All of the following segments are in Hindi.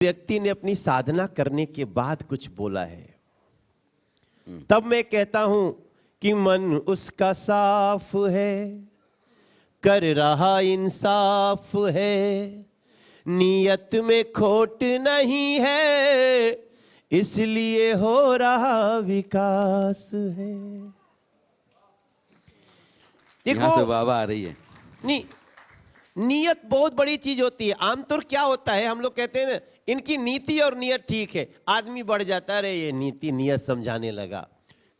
व्यक्ति ने अपनी साधना करने के बाद कुछ बोला है, तब मैं कहता हूं कि मन उसका साफ है, कर रहा इंसाफ है, नीयत में खोट नहीं है, इसलिए हो रहा विकास है। यहां से बाबा आ रही है। नहीं, नीयत बहुत बड़ी चीज होती है। आमतौर क्या होता है, हम लोग कहते हैं ना, इनकी नीति और नियत ठीक है, आदमी बढ़ जाता है, ये नीति नियत समझाने लगा।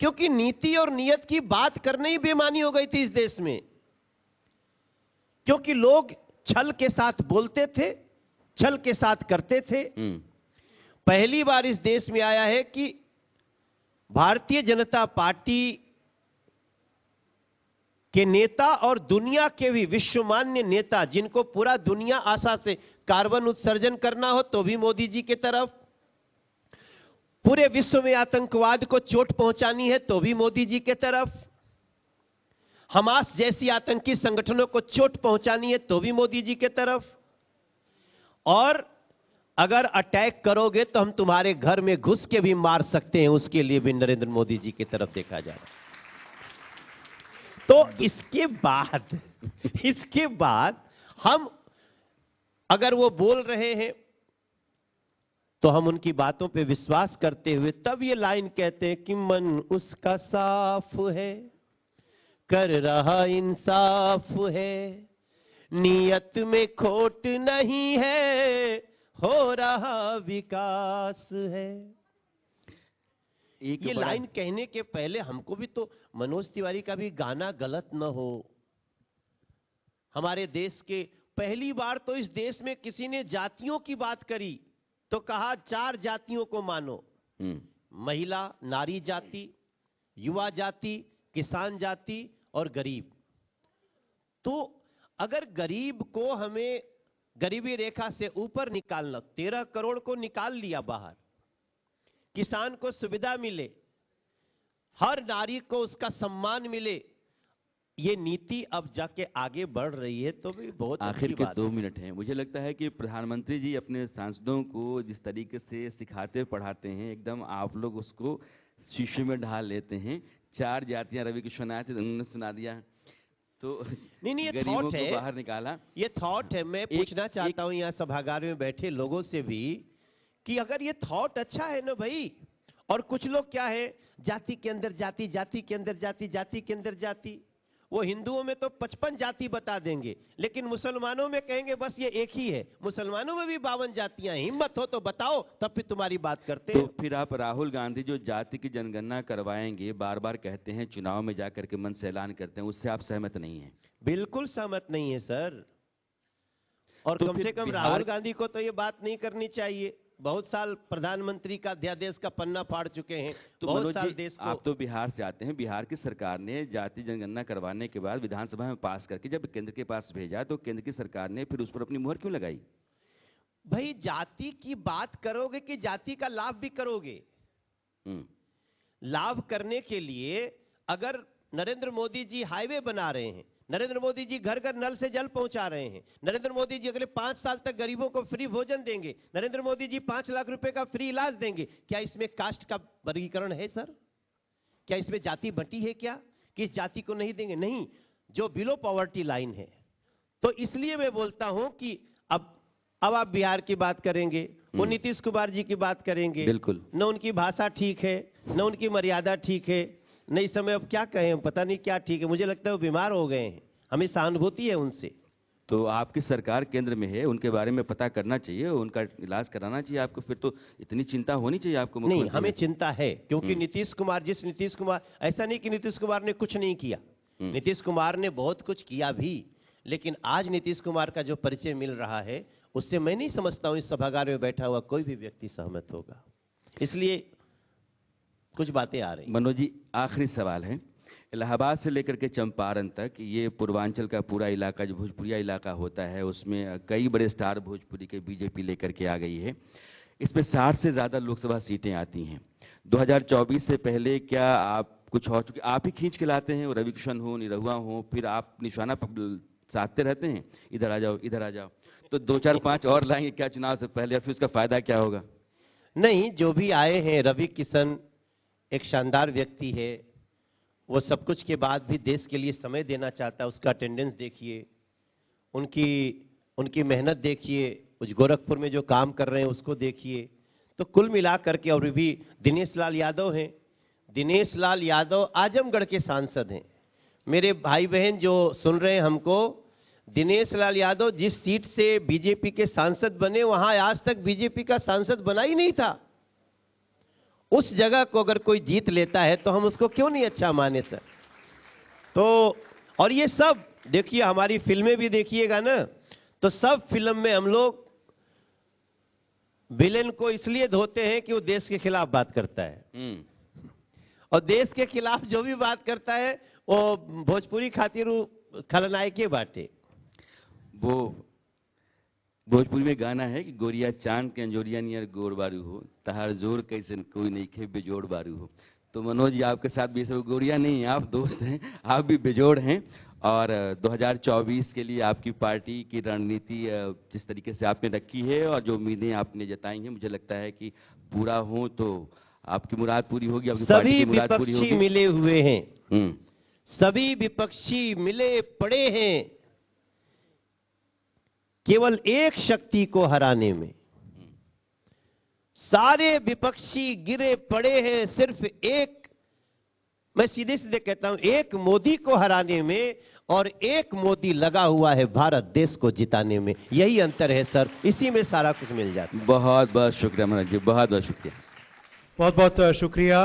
क्योंकि नीति और नियत की बात करने ही बेईमानी हो गई थी इस देश में, क्योंकि लोग छल के साथ बोलते थे, छल के साथ करते थे। पहली बार इस देश में आया है कि भारतीय जनता पार्टी के नेता और दुनिया के भी विश्वमान्य नेता, जिनको पूरा दुनिया आशा से कार्बन उत्सर्जन करना हो तो भी मोदी जी की तरफ, पूरे विश्व में आतंकवाद को चोट पहुंचानी है तो भी मोदी जी की तरफ, हमास जैसी आतंकी संगठनों को चोट पहुंचानी है तो भी मोदी जी की तरफ, और अगर अटैक करोगे तो हम तुम्हारे घर में घुस के भी मार सकते हैं, उसके लिए भी नरेंद्र मोदी जी की तरफ देखा जा रहा है। तो इसके बाद हम अगर वो बोल रहे हैं तो हम उनकी बातों पे विश्वास करते हुए तब ये लाइन कहते हैं कि मन उसका साफ है, कर रहा इंसाफ है, नियत में खोट नहीं है, हो रहा विकास है। ये लाइन कहने के पहले हमको भी तो मनोज तिवारी का भी गाना गलत न हो। हमारे देश के पहली बार तो इस देश में किसी ने जातियों की बात करी तो कहा 4 जातियों को मानो, महिला नारी जाति, युवा जाति, किसान जाति और गरीब। तो अगर गरीब को हमें गरीबी रेखा से ऊपर निकालना, 13 करोड़ को निकाल लिया बाहर, किसान को सुविधा मिले, हर नारी को उसका सम्मान मिले, ये नीति अब जाके आगे बढ़ रही है तो भी बहुत आखिर के 2 मिनट हैं। मुझे लगता है कि प्रधानमंत्री जी अपने सांसदों को जिस तरीके से सिखाते पढ़ाते हैं, एकदम आप लोग उसको शीशे में ढाल लेते हैं। 4 जातियां रवि किशन आए थे, उन्होंने सुना दिया, तो नहीं, ये गरीबों थॉट को है, बाहर निकाला। ये थॉट है। मैं पूछना चाहता हूं यहाँ सभागार में बैठे लोगों से भी कि अगर ये थॉट अच्छा है ना भाई, और कुछ लोग क्या है, जाति के अंदर जाति, जाति के अंदर जाति, जाति के अंदर जाति, वो हिंदुओं में तो 55 जाति बता देंगे, लेकिन मुसलमानों में कहेंगे बस ये एक ही है। मुसलमानों में भी 52 जातियां हैं, हिम्मत हो तो बताओ, तब फिर तुम्हारी बात करते हैं। तो फिर आप राहुल गांधी जो जाति की जनगणना करवाएंगे, बार बार कहते हैं, चुनाव में जाकर के मन से ऐलान करते हैं, उससे आप सहमत नहीं हैं? बिल्कुल सहमत नहीं है सर। और तो कम से कम राहुल गांधी को तो ये बात नहीं करनी चाहिए। बहुत साल प्रधानमंत्री का अध्यादेश का पन्ना फाड़ चुके हैं, तो बहुत साल देश को। आप तो बिहार से आते हैं, बिहार की सरकार ने जाति जनगणना करवाने के बाद विधानसभा में पास करके जब केंद्र के पास भेजा, तो केंद्र की सरकार ने फिर उस पर अपनी मुहर क्यों लगाई? भाई जाति की बात करोगे कि जाति का लाभ भी करोगे? लाभ करने के लिए अगर नरेंद्र मोदी जी हाईवे बना रहे हैं, नरेंद्र मोदी जी घर घर नल से जल पहुंचा रहे हैं, नरेंद्र मोदी जी अगले 5 साल तक गरीबों को फ्री भोजन देंगे, नरेंद्र मोदी जी 5 लाख रुपए का फ्री इलाज देंगे, क्या इसमें कास्ट का वर्गीकरण है सर? क्या इसमें जाति बंटी है क्या, किस जाति को नहीं देंगे? नहीं, जो बिलो पॉवर्टी लाइन है। तो इसलिए मैं बोलता हूं कि अब आप बिहार की बात करेंगे, वो नीतीश कुमार जी की बात करेंगे, बिल्कुल न उनकी भाषा ठीक है, न उनकी मर्यादा ठीक है, नहीं समय अब क्या कहें, पता नहीं क्या ठीक है। मुझे लगता है वो बीमार हो गए हैं, हमें सहानुभूति है उनसे। तो आपकी सरकार केंद्र में है, उनके बारे में पता करना चाहिए, उनका इलाज कराना चाहिए आपको। फिर तो इतनी चिंता होनी चाहिए आपको। नहीं, हमें चिंता है, क्योंकि नीतीश कुमार, ऐसा नहीं कि नीतीश कुमार ने कुछ नहीं किया, नीतीश कुमार ने बहुत कुछ किया भी, लेकिन आज नीतीश कुमार का जो परिचय मिल रहा है, उससे मैं नहीं समझता हूं इस सभागार में बैठा हुआ कोई भी व्यक्ति सहमत होगा। इसलिए कुछ बातें आ रही। मनोज जी, आखिरी सवाल है। इलाहाबाद से लेकर के चंपारण तक, ये पूर्वांचल का पूरा इलाका जो भोजपुरिया इलाका होता है, उसमें कई बड़े स्टार भोजपुरी के बीजेपी लेकर के आ गई है। इसमें 60 से ज़्यादा लोकसभा सीटें आती हैं। 2024 से पहले क्या आप कुछ और, चूंकि आप ही खींच के लाते हैं, रवि किशन हो, निरहुआ हो, फिर आप निशाना साधते रहते हैं, इधर आ जाओ, इधर आ जाओ, तो 2 4 5 और लाएंगे क्या चुनाव से पहले, और फिर उसका फायदा क्या होगा? नहीं, जो भी आए हैं, रवि किशन एक शानदार व्यक्ति है। वो सब कुछ के बाद भी देश के लिए समय देना चाहता है। उसका अटेंडेंस देखिए, उनकी उनकी मेहनत देखिए, कुछ गोरखपुर में जो काम कर रहे हैं उसको देखिए। तो कुल मिलाकर के, और भी दिनेश लाल यादव हैं। दिनेश लाल यादव आजमगढ़ के सांसद हैं। मेरे भाई बहन जो सुन रहे हैं हमको, दिनेश लाल यादव जिस सीट से बीजेपी के सांसद बने, वहां आज तक बीजेपी का सांसद बना ही नहीं था। उस जगह को अगर कोई जीत लेता है तो हम उसको क्यों नहीं अच्छा माने सर। तो और ये सब देखिए, हमारी फिल्में भी देखिएगा ना, तो सब फिल्म में हम लोग विलेन को इसलिए धोते हैं कि वो देश के खिलाफ बात करता है, और देश के खिलाफ जो भी बात करता है वो भोजपुरी खातिर खलनायक के बाटे। वो भोजपुरी में गाना है कि गोरिया चांद के अंजोरिया नियर गोर बारू हो, तहार जोर कैसे कोई नहीं खे बेजोड़ बारू हो। तो मनोज जी, आपके साथ भी सब गोरिया नहीं है, आप दोस्त हैं, आप भी बेजोड़ हैं। और 2024 के लिए आपकी पार्टी की रणनीति जिस तरीके से आपने रखी है और जो उम्मीदें आपने जताई हैं, मुझे लगता है कि पूरा हो तो आपकी मुराद पूरी होगी, आपकी पार्टी की मुराद पूरी होगी। सभी विपक्षी मिले हुए हैं, सभी विपक्षी मिले पड़े हैं केवल एक शक्ति को हराने में। सारे विपक्षी गिरे पड़े हैं सिर्फ एक, मैं सीधे सीधे कहता हूं, एक मोदी को हराने में, और एक मोदी लगा हुआ है भारत देश को जिताने में। यही अंतर है सर, इसी में सारा कुछ मिल जाता है। बहुत बहुत शुक्रिया मनोज जी, बहुत बहुत शुक्रिया। बहुत बहुत शुक्रिया।